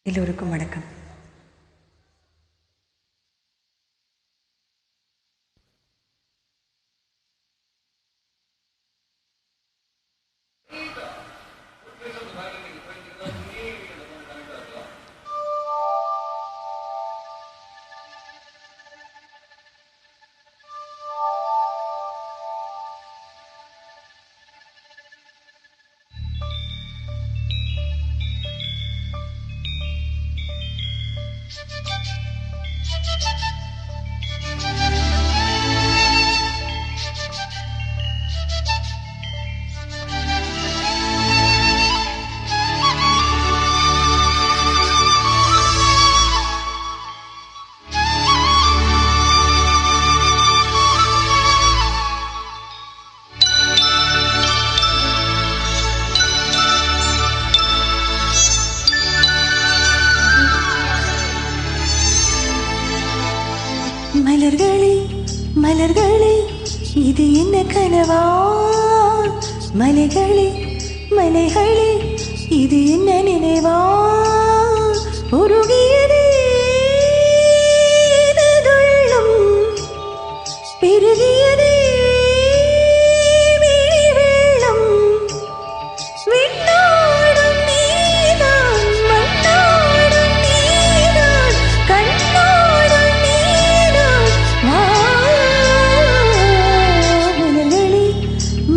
எல்லோருக்கும் வணக்கம். மலர்களே மலர்களே இது என்ன கனவா? மலைகளே மலைகளே இது என்ன நினைவா? உருகியதே உள்ளம், பெருகியதே வெள்ளம். விண்ணோடும் நீதான், மண்ணோடும் நீதான், கண்ணோடும் நீதான். மலர்களே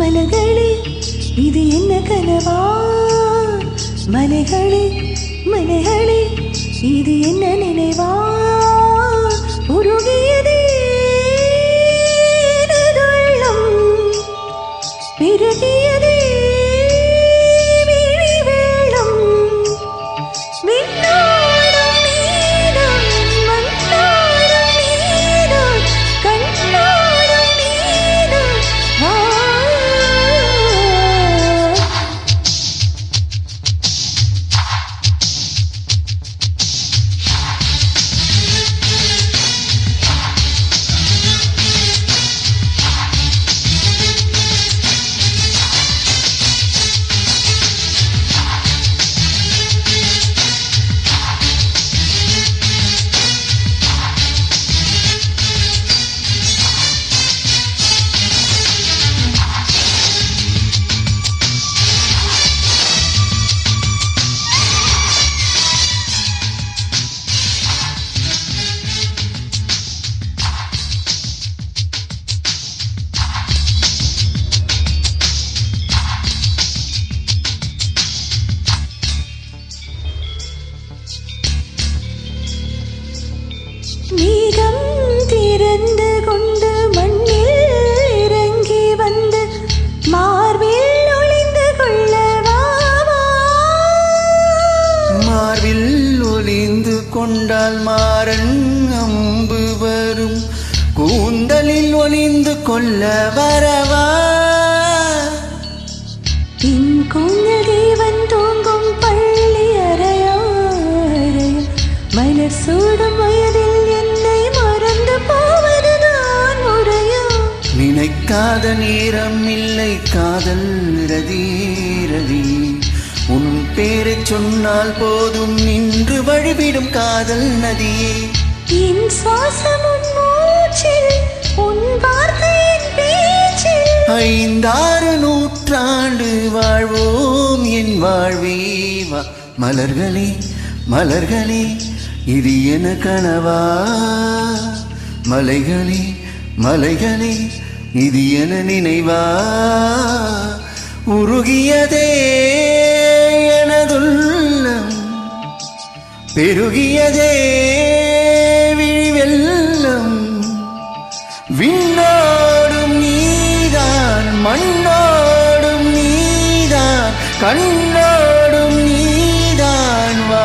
மலர்களே இது என்ன கனவா? மலைகளே மலைகளே இது என்ன நினைவா? உருகியதே உள்ளம், பெருகியதே வெள்ளம். விண்ணோடும் நீதான், மண்ணோடும் நீதான், கண்ணோடும் நீதான். மேகம் திறந்து கொண்டு மண்ணில் இறங்கி வந்து மார்பில் ஒளிந்து கொள்ளவா? மார்பில் ஒளிந்து கொண்டால் மாறன் அம்பு வரும், கூந்தலில் ஒளிந்து கொள்ள வரவா? பின் கூந்தல் தேவன் தூங்கும் பள்ளி அறையா? மலர் சூடும் வயதில் என்னை மறந்து போவதுதான் முறையா? நினைக்காத நேரம் இல்லை காதல் ரதி ரதி, உன் பேரை சொன்னால் போதும் நின்று வழிவிடும் காதல் நதியே. என் சுவாசம் உன் மூச்சில், உன் வார்த்தையின் பேச்சில். 5-6 நூற்றாண்டு வாழ்வோம் என் வாழ்வே வா. மலர்களே மலர்களே இது என கனவா? மலைகளே மலைகளே இது என நினைவா? உருகியதே எனதுள்ளம், பெருகியதே வெள்ளம். விண்ணோடும் நீதான், மண்ணோடும் நீதான், கண்ணோடும் நீதான். வா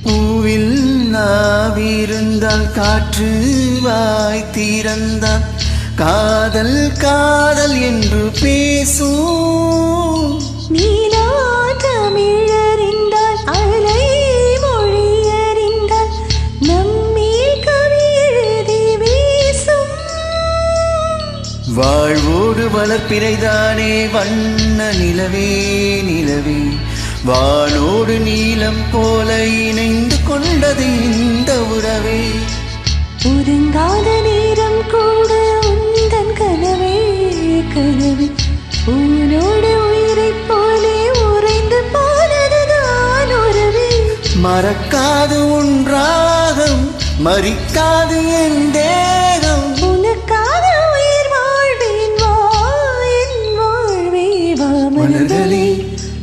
பூவில் நாவிருந்தால் காற்று வாய் திறந்தால் காதல் காதல் என்று பேசும். நீலா தமிழறிந்தால் அலை மொழியறிந்தால் நம்மீள் கவி எழுதி வீசும். வாழ்வோடு வளர்ப்பிறைதானே வண்ண நிலவே நிலவே, வானோடு நீலம் போல இணைந்து கொண்டது இந்த உறவே. ஒதுங்காத நேரம் கூட உந்தன் கனவே கனவே, உன்னோடு உயிரைப் போலே உறைந்து போனதுதான் உறவே. மறக்காது உன் ராகம் மறிக்காது என் தேகம், உனக்காக உயிர் வாழ்வேன் வா என் வாழ்வே வா. மலர்களே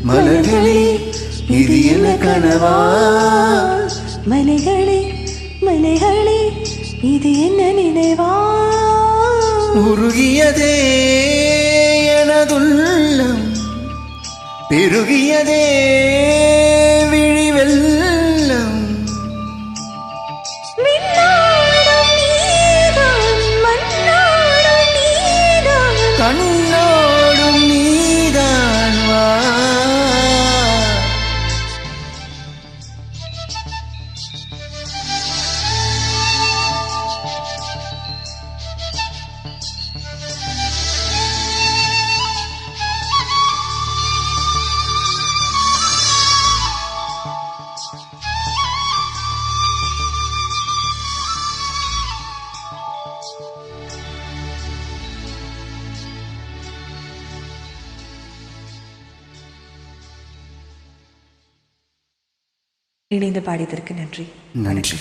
மலர்களே இது என்ன கனவா, மலைகளே மலைகளே இது என்ன நினைவா. உருகியதே எனதுள்ளம் பெருகியதே விழி வெள்ளம். விண்ணோடும் நீதான் மண்ணோடும் நீதான், கண்ணோடும் நீதான் வா. இணைந்து பாடியதற்கு நன்றி. நன்றி.